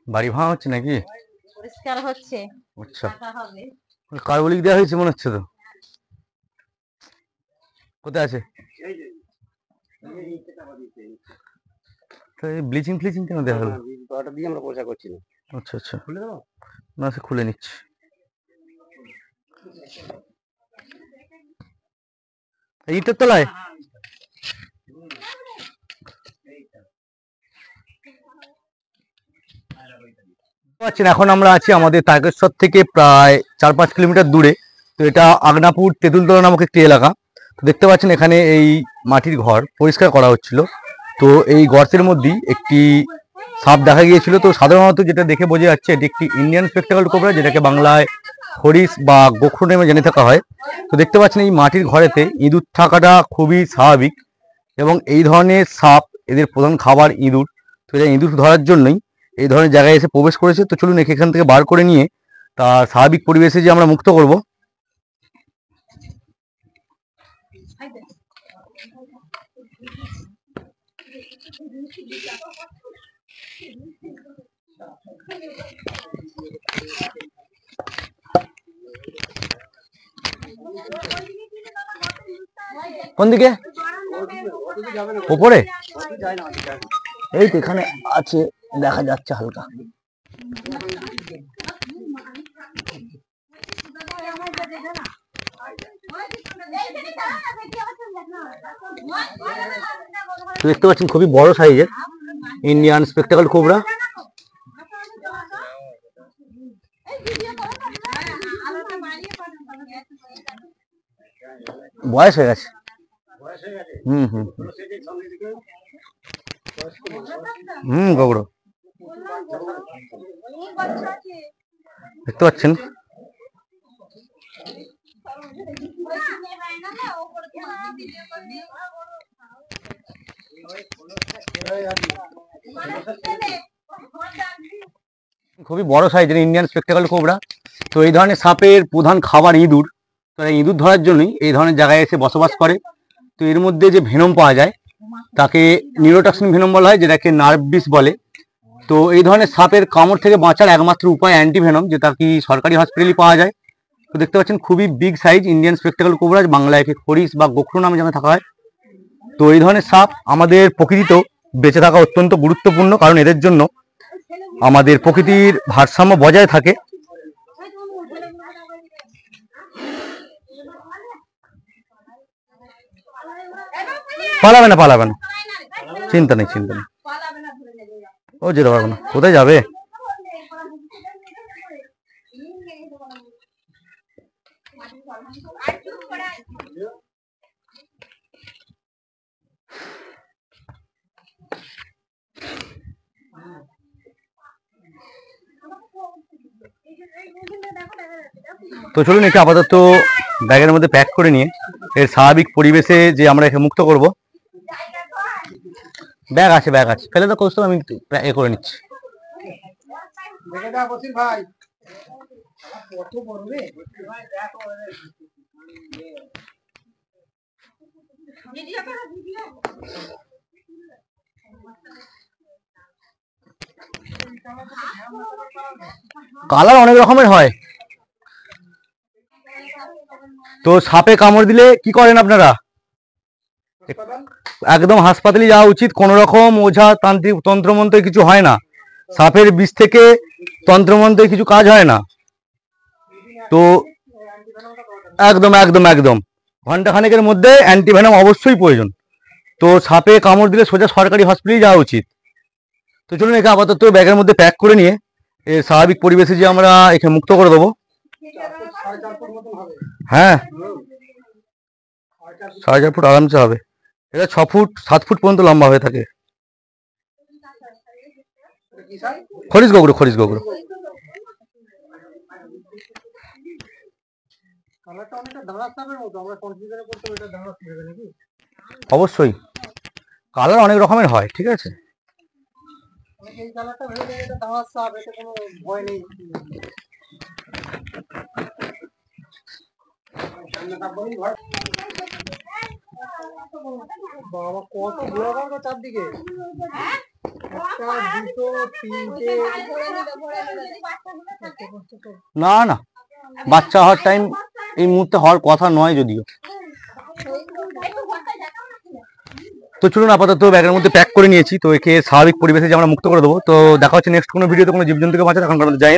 বাড়ি ভাঙা হচ্ছে নাকি? পরিষ্কার হচ্ছে। আচ্ছা, টাকা হবে। কার্বলিক দেওয়া হয়েছে মনে হচ্ছে তো। কোথায় আছে? ব্লিচিং ফ্লিচিং কেন দেওয়া হলো? ওটা দিয়ে আমরা পয়সা করছি না। আচ্ছা আচ্ছা, না সে খুলে নিচ্ছি। ইটের তলায় পাচ্ছেন, এখন আমরা আছি আমাদের তারকেশ্বর থেকে প্রায় 4-5 কিলোমিটার দূরে। তো এটা আগনাপুর তেঁতুলতলা নামক একটি এলাকা। তো দেখতে পাচ্ছেন এখানে এই মাটির ঘর পরিষ্কার করা হচ্ছিল। তো এই গর্তের মধ্যেই একটি সাপ দেখা গিয়েছিল। তো সাধারণত যেটা দেখে বোঝা যাচ্ছে এটি একটি ইন্ডিয়ান স্পেকটাকল কোবরা, যেটাকে বাংলায় হরিশ বা গোখরো নামে জেনে থাকা হয়। তো দেখতে পাচ্ছেন এই মাটির ঘরেতে ইঁদুর থাকাটা খুবই স্বাভাবিক, এবং এই ধরনের সাপ এদের প্রধান খাবার ইঁদুর। তো এরা ইঁদুর ধরার জন্যই এই ধরনের জায়গায় এসে প্রবেশ করেছে। তো চলুন এখান থেকে বার করে নিয়ে তার স্বাভাবিক পরিবেশে যে আমরা মুক্ত করব। কোন দিকে? ওপরে? এই তো এখানে আছে, দেখা যাচ্ছে হালকা। দেখতে পাচ্ছেন খুবই বড় সাইজের ইন্ডিয়ান স্পেকটাকল কোবরা। বয়স হয়ে গেছে। হুম হুম হুম গোবর দেখতে পাচ্ছেন। খুবই বড় সাইজের ইন্ডিয়ান স্পেকটাকল কোবরা। তো এই ধরনের সাপের প্রধান খাবার ইঁদুর। তো ইঁদুর ধরার জন্যই এই ধরনের জায়গায় এসে বসবাস করে। তো এর মধ্যে যে ভেনম পাওয়া যায় তাকে নিউরোটক্সিন ভেনম বলা হয়, যেটাকে নার্ভ বিষ বলে। তো এই ধরনের সাপের কামড় থেকে বাঁচার একমাত্র উপায় অ্যান্টিভেনম, যেটা কি সরকারি হসপিটালে পাওয়া যায়। তো দেখতে পাচ্ছেন খুবই big size Indian spectacle cobra, বাংলায় একে হরিশ বা গোখরো নামে জানা থাকা হয়। তো এই ধরনের সাপ আমাদের প্রকৃতিতেও বেঁচে থাকা অত্যন্ত গুরুত্বপূর্ণ, কারণ এদের জন্য আমাদের প্রকৃতির ভারসাম্য বজায় থাকে। পালাবে না, পালাবে না, চিন্তা নেই, চিন্তা নেই, ও যেতে পারবে না। কোথায় যাবে? তো চলুন একে আপাতত ব্যাগের মধ্যে প্যাক করে নিয়ে এর স্বাভাবিক পরিবেশে যে আমরা একে মুক্ত করব। ব্যাগ আছে, ব্যাগ আছে, ফেলে তো কৌস্তব, আমি এ করে নিচ্ছি। কালার অনেক রকমের হয়। তো সাপে কামড় দিলে কি করেন আপনারা? একদম হাসপাতালে যাওয়া উচিত। কোন রকম ওঝা তান্ত্রিক তন্ত্রমন্ত্রে কিছু হয় না। সাপের বিষ থেকে তন্ত্রমন্ত্রে কিছু কাজ হয় না। তো একদম একদম একদম ঘন্টা খানেকের মধ্যে অ্যান্টিভেনম অবশ্যই প্রয়োজন। তো সাপে কামড় দিলে সোজা সরকারি হসপিটালে যাওয়া উচিত। তো চলুন একে আপাতত ব্যাগের মধ্যে প্যাক করে নিয়ে এর স্বাভাবিক পরিবেশে যে আমরা একে মুক্ত করে দেবো। হ্যাঁ, 4.5 ফুট আরামসে হবে। এটা 6 ফুট 7 ফুট পর্যন্ত লম্বা হয়ে থাকে। খরিশ গোগরো, খরিশ গোগরো। অবশ্যই কালার অনেক রকমের হয়, ঠিক আছে। বাবা কত ঘোরাবার চারদিকে। না না, বাচ্চা হওয়ার টাইম এই মুহূর্তে হওয়ার কথা নয় যদিও। তো চলুন আপাতত ব্যাগের মধ্যে প্যাক করে নিয়েছি, তো একে স্বাভাবিক পরিবেশে যে আমরা মুক্ত করে দেবো। তো দেখা হচ্ছে নেক্সট কোনো ভিডিওতে কোনো জীবজন্তুকে বাঁচাতে। এখন যাই।